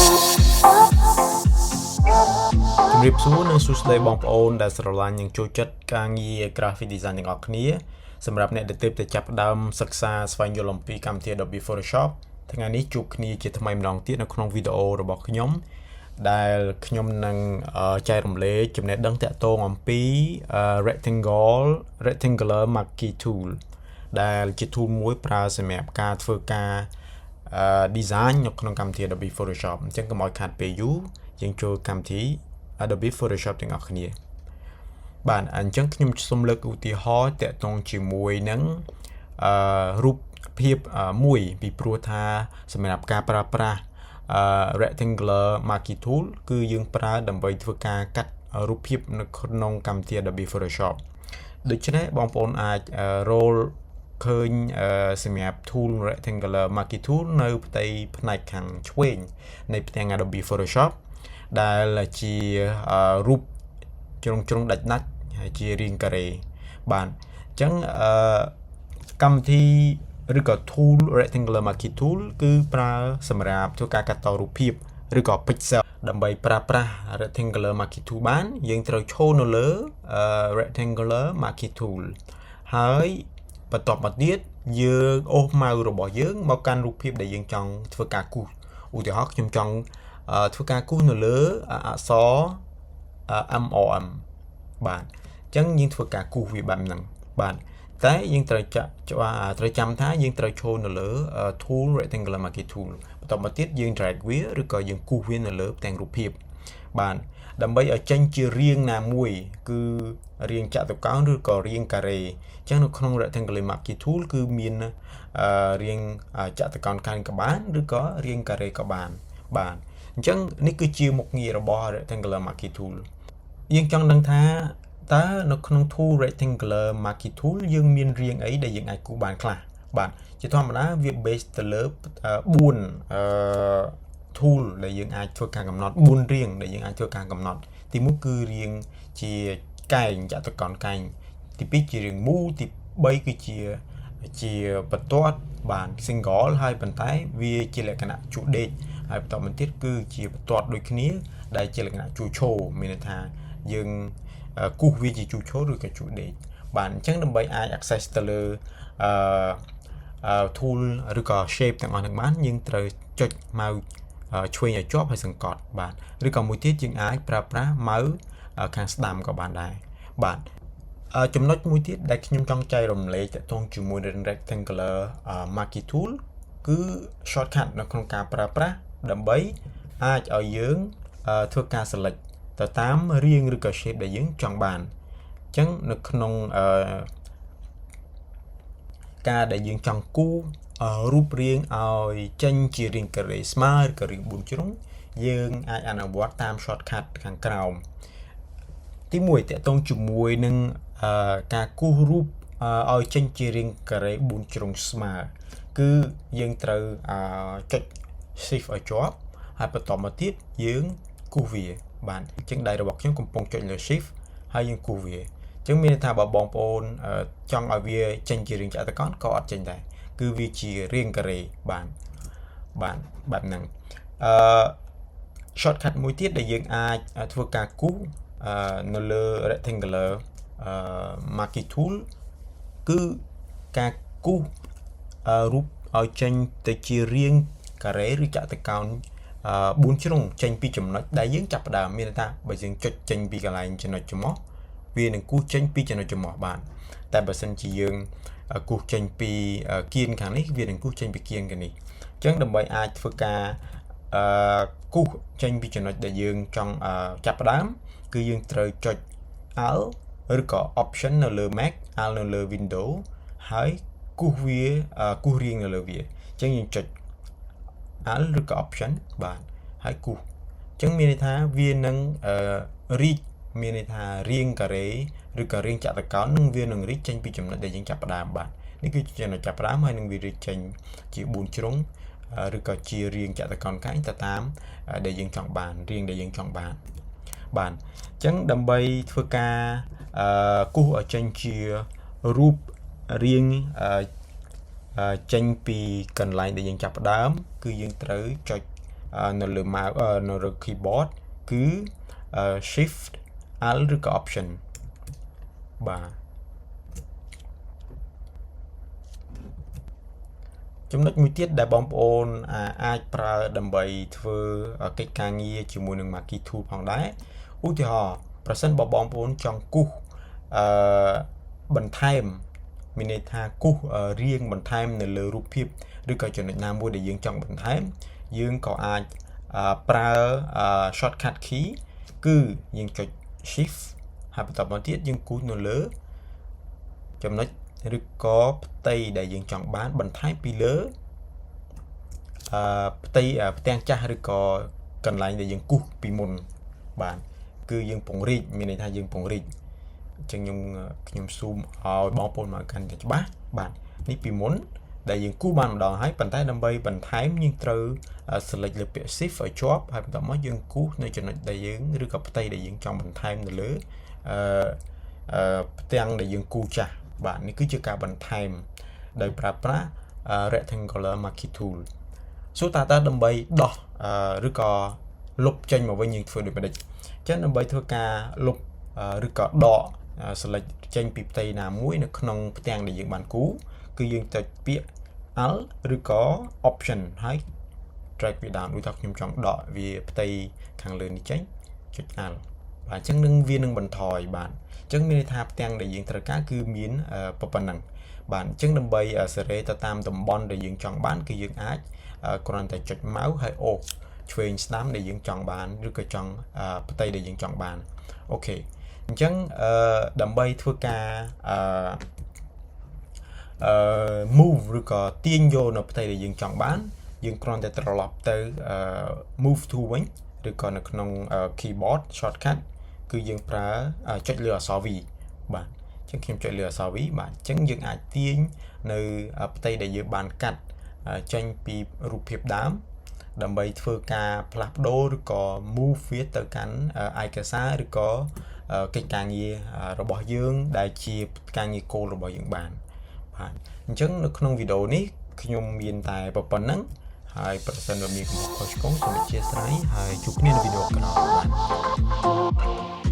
ជំរាបសួរនិងសួស្តីបងប្អូនដែលស្រឡាញ់និងចូលចិត្តការងារ graphic design ទាំងអស់គ្នាសម្រាប់អ្នកដែលទើបតែចាប់ផ្ដើមសិក្សាស្វែងយល់អំពីកម្មវិធី Adobe Photoshop ថ្ងៃនេះជួបគ្នាជាថ្មីម្ដងទៀតនៅក្នុងវីដេអូរបស់ខ្ញុំដែលខ្ញុំនឹងចែករំលែកចំណេះដឹងទាក់ទងអំពី rectangular marquee tool ដែលជា tool មួយប្រើសម្រាប់ការធ្វើការ design នៅក្នុងកម្មវិធី Adobe Photoshop អញ្ចឹងកុំឲ្យខាតពេលយូរយើងចូលកម្មវិធី Adobe Photoshop ទាំងអស់គ្នាបាទអញ្ចឹងខ្ញុំសូមលើកឧទាហរណ៍តាក់ទងជាមួយនឹងរូបភាពមួយពីព្រោះថាសម្រាប់ការប្រើប្រាស់ rectangular marquee tool គឺយើងប្រើដើម្បីធ្វើការកាត់រូបភាពនៅក្នុងកម្មវិធី Adobe Photoshop ដូច្នេះបងប្អូនអាច roll ឃើញសម្រាប់ tool rectangular marquee tool នៅផ្ទៃផ្នែកខាងឆ្វេងនៃផ្ទាំង Adobe Photoshop ដែលជារូបជ្រុងដាច់ហើយជារាងការ៉េបាទអញ្ចឹងកម្មវិធីឬក៏ tool rectangular marquee tool គឺប្រើសម្រាប់ធ្វើការកាត់តរូបភាពឬក៏ pixel ដើម្បីប្រើប្រាស់ rectangular marquee tool បានយើងត្រូវឈរនៅលើ rectangular marquee tool ហើយបន្ទាប់មកទៀតយើងអូសម៉ៅរបស់យើងមកកាន់រូបភាពដែលយើងចង់ធ្វើការគូសឧទាហរណ៍ខ្ញុំចង់ធ្វើការគូសនៅលើអក្សរ MOM បាទអញ្ចឹងយើងធ្វើការគូសវាបែបហ្នឹងបាទតែយើងត្រូវចាំថាយើងត្រូវឈរនៅលើ tool rectangular marquee tool បន្ទាប់មកទៀតយើង drag វាឬក៏យើងគូសវានៅលើផ្ទាំងរូបភាពបាទដើម្បីឲ្យចេញជារាងណាមួយគឺរាងចតុកោណឬក៏រាងការ៉េអញ្ចឹងនៅក្នុង rectangular marquee tool គឺមានរាងចតុកោណកែងក៏បានឬក៏រាងការ៉េក៏បានបាទអញ្ចឹងនេះគឺជាមុខងាររបស់ rectangular marquee tool យើងចង់ដឹងថាតើនៅក្នុង tool rectangular marquee tool យើងមានរាងអីដែលយើងអាចគូសបានខ្លះបាទជាធម្មតាវា base ទៅលើ4 tool ដែលយើងអាចធ្វើការកំណត់4រាងដែលយើងអាចធ្វើការកំណត់ទី1គឺរាងជាកែងចតុកោណកែងទី2ជារាងមូលទី3គឺជាបន្ទាត់បាទ single ហើយប៉ុន្តែវាជាលក្ខណៈជួដេកហើយបន្តមកទៀតគឺជាបន្ទាត់ដូចគ្នាដែលជាលក្ខណៈជួឈរមានន័យថាយើងគូសវាជាជួឈរឬក៏ជួដេកបាទអញ្ចឹងដើម្បីអាច access ទៅលើtool ឬក៏ shape ទាំងអស់ហ្នឹងបានយើងត្រូវចុចម៉ៅឆ្វេងឲ្យជាប់ហើយសង្កត់បាទឬក៏មួយទៀតយើងអាចប្រើប្រាស់ម៉ៅខាងស្ដាំក៏បានដែរបាទចំណុចមួយទៀតដែលខ្ញុំចង់ចែករំលែកទាក់ទងជាមួយនឹង rectangular marquee tool គឺ shortcut នៅក្នុងការប្រើប្រាស់ដើម្បីអាចឲ្យយើងធ្វើការ select ទៅតាមរាងឬក៏ shape ដែលយើងចង់បានអញ្ចឹងនៅក្នុងការដែលយើងចង់គូសរូបរាងឲ្យចេញជារាងការ៉េស្មើឬក៏រាង4ជ្រុងយើងអាចអនុវត្តតាម shortcut ខាងក្រោមទី1តកតងជាមួយនឹងការគូសរូបឲ្យចេញជារាងការ៉េ4ជ្រុងស្មើគឺយើងត្រូវចុច shift ឲ្យជាប់ហើយបន្តមកទៀតយើងគូសវាបាទអញ្ចឹងដៃរបស់ខ្ញុំកំពុងចុចលើ shift ហើយយើងគូសវាអញ្ចឹងមានន័យថាបើបងប្អូនចង់ឲ្យវាចេញជារាងចតុកោណក៏អត់ចេញដែរគឺវាជារាងការ៉េបាទបែបហ្នឹងshortcut មួយទៀតដែលយើងអាចធ្វើការគូសនៅលើ rectangular marquee tool គឺការគូសរូបឲ្យចេញទៅជារាងការ៉េឬចតុកោណ4ជ្រុងចេញពីចំណុចដែលយើងចាប់ផ្ដើមមានន័យថាបើយើងចុចចេញពីកន្លែងចំណុចច្រមុះវានឹងគូសចេញពីចំណុចច្រមុះបានតែបើសិនជាយើងគូសចេញពីគៀនខាងនេះវានឹងគូសចេញពីគៀនខាងនេះអញ្ចឹងដើម្បីអាចធ្វើការគូសចេញពីចំណុចដែលយើងចង់ចាប់ផ្ដើមគឺយើងត្រូវចុច Alt ឬក៏ Option នៅលើ Mac Alt នៅលើ Windows ហើយគូសវាគូសរាងនៅលើវាអញ្ចឹងយើងចុច Alt ឬក៏ Option បាទហើយគូសអញ្ចឹងមានន័យថាវានឹងរីកមានន័យថារាងការ៉េឬក៏រាងចតុកោណនឹងវានឹងរីកចេញពីចំណុចដែលយើងចាប់ផ្ដើមបាទនេះគឺជាចំណុចចាប់ផ្ដើមហើយនឹងវារីកចេញជា4ជ្រុងឬក៏ជារាងចតុកោណកែងទៅតាមដែលយើងចង់បានរាងដែលយើងចង់បានបាទអញ្ចឹងដើម្បីធ្វើការគូសឲ្យចេញជារូបរាងចេញពីកន្លែងដែលយើងចាប់ផ្ដើមគឺយើងត្រូវចុច នៅលើ mouse នៅលើ keyboard គឺ shift alt ឬក៏ option បាទចំណុចមួយទៀតដែលបងប្អូនអាចប្រើដើម្បីធ្វើកិច្ចការងារជាមួយនឹង Marquee Tool ផងដែរឧទាហរណ៍ប្រសិនបើបងប្អូនចង់គូសបន្ថែមមានន័យថាគូសរៀងបន្ថែមនៅលើរូបភាពឬក៏ចំណុចណាមួយដែលយើងចង់បន្ថែមយើងក៏អាចប្រើ shortcut key គឺយើងចុច shift ហើយបន្តមកទៀតយើងគូសនៅលើចំណុចឬក៏ផ្ទៃដែលយើងចង់បានបន្ថែមពីលើផ្ទាំងចាស់ឬក៏កន្លែងដែលយើងគូសពីមុនបាទគឺយើងពង្រីកមានន័យថាយើងពង្រីកអញ្ចឹងខ្ញុំ zoom ឲ្យបងប្អូនមកកាន់តែច្បាស់បាទនេះពីមុនដែលយើងគូសបានម្ដងហើយប៉ុន្តែដើម្បីបន្ថែមយើងត្រូវ select លើពាក្យ shift ឲ្យជាប់ហើយបន្តមកយើងគូសនៅចំណុចដែលយើងឬក៏ផ្ទៃដែលយើងចង់បន្ថែមនៅលើផ្ទាំងដែលយើងគូសចាស់បាទនេះគឺជាការបន្ថែមដោយប្រើប្រាស់ rectangular marquee tool តើដើម្បីដោះឬក៏លុបចេញមកវិញយើងធ្វើដូចម្ដេចអញ្ចឹងដើម្បីធ្វើការលុបឬក៏ដក select ចេញពីផ្ទៃណាមួយនៅក្នុងផ្ទាំងដែលយើងបានគូសគឺយើងចុចពាក្យ alt ឬក៏ option ហើយ drag វាdown ដូចថាខ្ញុំចង់ដកវាផ្ទៃខាងលើនេះចេញចុច alt បាទអញ្ចឹងវានឹងបន្ថយបាទអញ្ចឹងមានន័យថាផ្ទាំងដែលយើងត្រូវការគឺមានប៉ុណ្ណឹងបាទអញ្ចឹងដើម្បីសេរីទៅតាមតំបន់ដែលយើងចង់បានគឺយើងអាចគ្រាន់តែចុច mouse ហើយអូសឆ្វេងស្ដាំដែលយើងចង់បានឬក៏ចង់ផ្ទៃដែលយើងចង់បានអូខេអញ្ចឹងដើម្បីធ្វើការmove ឬក៏ទាញយកនៅផ្ទៃដែលយើងចង់បានយើងគ្រាន់តែត្រឡប់ទៅ move to វិញឬក៏នៅក្នុង keyboard shortcut គឺយើងប្រើចុចលើអក្សរ V បាទអញ្ចឹងខ្ញុំចុចលើអក្សរ V បាទអញ្ចឹងយើងអាចទាញនៅផ្ទៃដែលយើងបានកាត់ចេញពីរូបភាពដើមដើម្បីធ្វើការផ្លាស់ប្ដូរឬក៏ move វាទៅកាន់ឯកសារឬក៏កិច្ចការងាររបស់យើងដែលជាការងារគោលរបស់យើងបានបាទអញ្ចឹងនៅក្នុងវីដេអូនេះខ្ញុំមានតែប៉ុណ្្នឹងហើយប្រសិនបើមានកំហុសឆ្គងសូមអធិស្ឋានហើយជួបគ្នានៅវីដេអូក្រោយបាទ